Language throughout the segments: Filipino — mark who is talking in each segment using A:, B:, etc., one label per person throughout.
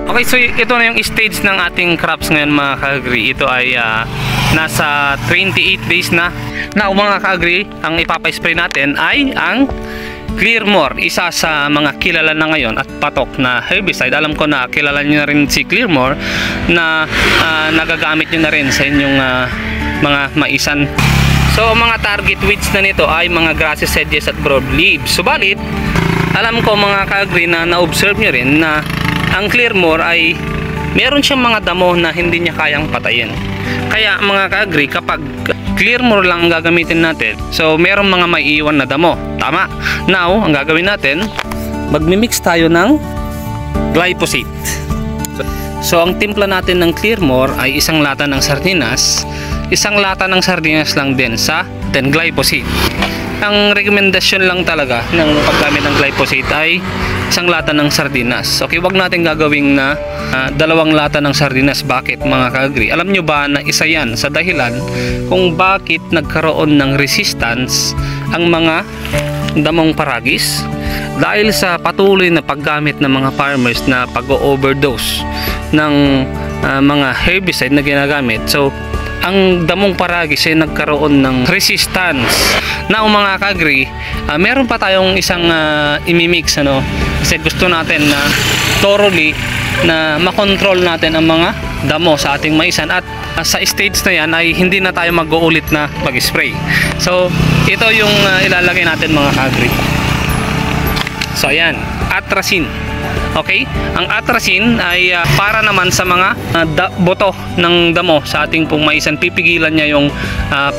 A: Okay, so ito na yung stage ng ating crops ngayon mga ka-agri. Ito ay nasa 28 days na. Now mga ka-agri, ang ipapa-spray natin ay ang Clearmore, isa sa mga kilala na ngayon at patok na herbicide. Alam ko na kilala nyo na rin si Clearmore na nagagamit nyo na rin sa inyong mga maisan. So mga target weeds na nito ay mga grasses, sedges at broadleaves. Subalit, alam ko mga ka-agri na na-observe nyo rin na ang Clearmore ay meron siyang mga damo na hindi niya kayang patayin. Kaya mga ka-agri, kapag Clearmore lang ang gagamitin natin, so meron mga maiiwan na damo. Tama. Now, ang gagawin natin, magmi-mix tayo ng glyphosate. So ang timpla natin ng Clearmore ay isang lata ng sardinas. Isang lata ng sardinas lang din sa glyphosate. Ang rekomendasyon lang talaga ng paggamit ng glyphosate ay isang lata ng sardinas. Okay, wag natin gagawing na 2 lata ng sardinas. Bakit mga ka-agri? Alam nyo ba na isa yan sa dahilan kung bakit nagkaroon ng resistance ang mga damong paragis? Dahil sa patuloy na paggamit ng mga farmers na pag-overdose ng mga herbicide na ginagamit. So ang damong paragis ay nagkaroon ng resistance. Na mga ka-agri, meron pa tayong isang imimix, ano, kasi gusto natin na thoroughly na makontrol natin ang mga damo sa ating maisan, at sa stage na yan ay hindi na tayo mag-uulit na mag-spray. So ito yung ilalagay natin mga ka-agri. So ayan, atrazine. Okay, ang atrazine ay para naman sa mga boto ng damo sa ating pong maisan. Pipigilan niya yung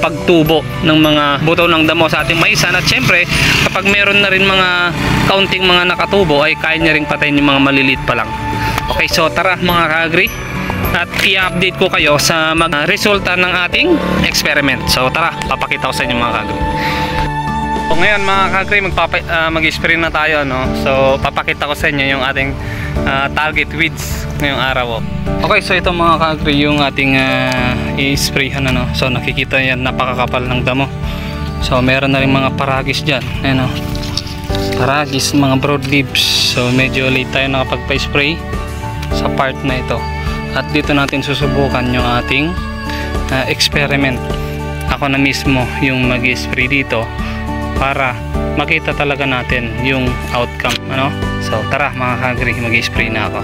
A: pagtubo ng mga boto ng damo sa ating maisan, at syempre kapag meron na rin mga kaunting mga nakatubo ay kaya niya ring patayin yung mga maliliit pa lang. Okay, so tara mga ka-agri, at i-update ko kayo sa resulta ng ating experiment. So tara, papakita ko sa inyo mga ka-agri. So ngayon mga ka-agri, mag-spray na tayo, no? So papakita ko sa inyo yung ating target weeds ngayong araw. Okay, so ito mga ka-agri yung ating i-sprayhan, ano? So nakikita yan, napakakapal ng damo. So meron na rin mga paragis dyan, ano? Paragis, mga broadleaves. So medyo late tayo nakapagpa-spray sa part na ito. At dito natin susubukan yung ating experiment. Ako na mismo yung mag-spray dito para makita talaga natin yung outcome, ano? So tara mga ka-agri, mag-spray na ako.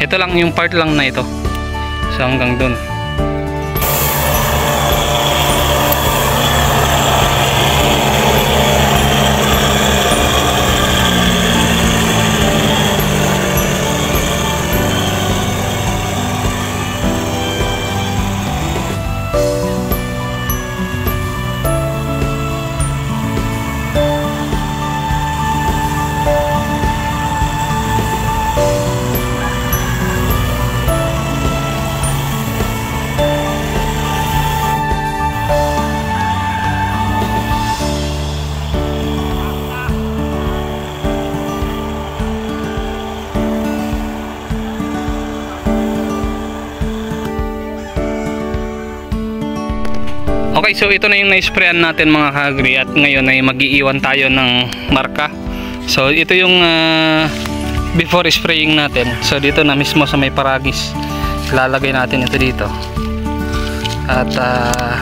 A: Ito lang yung part lang na ito. So hanggang dun. Okay, so ito na yung na-sprayan natin mga ka-agri, at ngayon ay mag-iiwan tayo ng marka. So ito yung before spraying natin. So dito na mismo sa may paragis, lalagay natin ito dito. At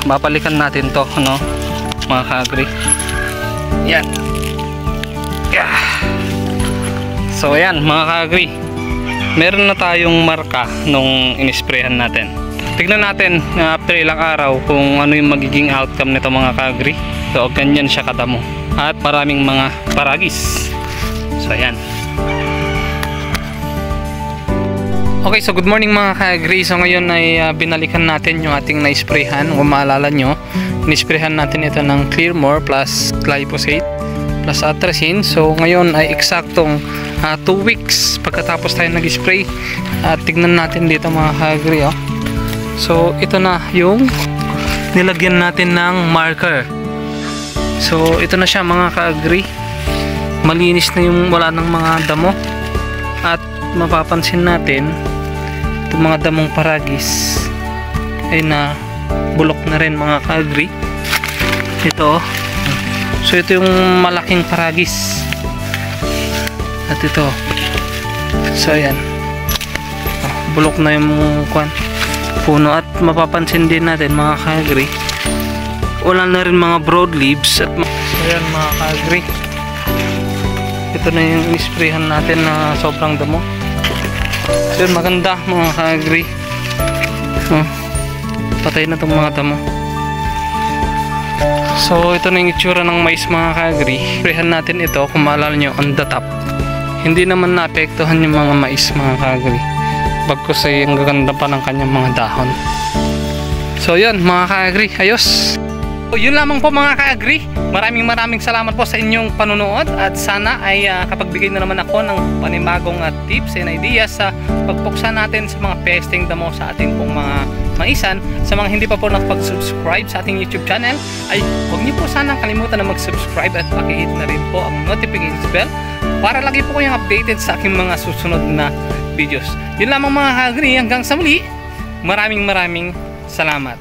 A: babalikan natin to, no, mga ka-agri. Yan. Yeah. So ayan mga ka-agri, meron na tayong marka nung in-sprayan natin. Tignan natin after ilang araw kung ano yung magiging outcome nito mga ka-agri. So ganyan siya kadamo at maraming mga paragis. So ayan. Okay, so good morning mga ka-agri. So ngayon ay binalikan natin yung ating na-sprayhan. Kung maalala nyo, in-sprayhan natin ito ng Clearmore plus glyphosate plus atrazine. So ngayon ay eksaktong 2 weeks pagkatapos tayo nag-spray. At tignan natin dito mga ka-agri, oh. So ito na yung nilagyan natin ng marker. So ito na siya mga ka-agri. Malinis na yung wala ng mga damo. At mapapansin natin itong mga damong paragis ay na bulok na rin mga ka-agri. Ito, so ito yung malaking paragis. At ito, so ayan, nabulok na yung puno. At mapapansin din natin mga ka-agri, wala na rin mga broadleaves. At ayan mga ka-agri, ito na yung isprayhan natin na sobrang damo. So yun, maganda mga ka-agri. Patay na itong mga damo. So ito na yung itsura ng mais mga ka-agri. Isprayhan natin ito, kung maalala nyo, on the top. Hindi naman naapektuhan yung mga mais mga ka-agri, bagkus ay ang gaganda pa ng kanyang mga dahon. So yun mga ka-agri, ayos. So yun lamang po mga ka-agri. Maraming salamat po sa inyong panunood. At sana ay kapagbigay na naman ako ng panibagong tips and ideas sa pagpuksa natin sa mga pesting damo sa ating pong mga maisan. Sa mga hindi pa po nakapag-subscribe sa ating YouTube channel, ay huwag niyo po sana kalimutan na mag-subscribe at pakihit na rin po ang notification bell para lagi po kayong updated sa aking mga susunod na videos. Yun lamang mga ka-agri, hanggang sa muli. Maraming salamat.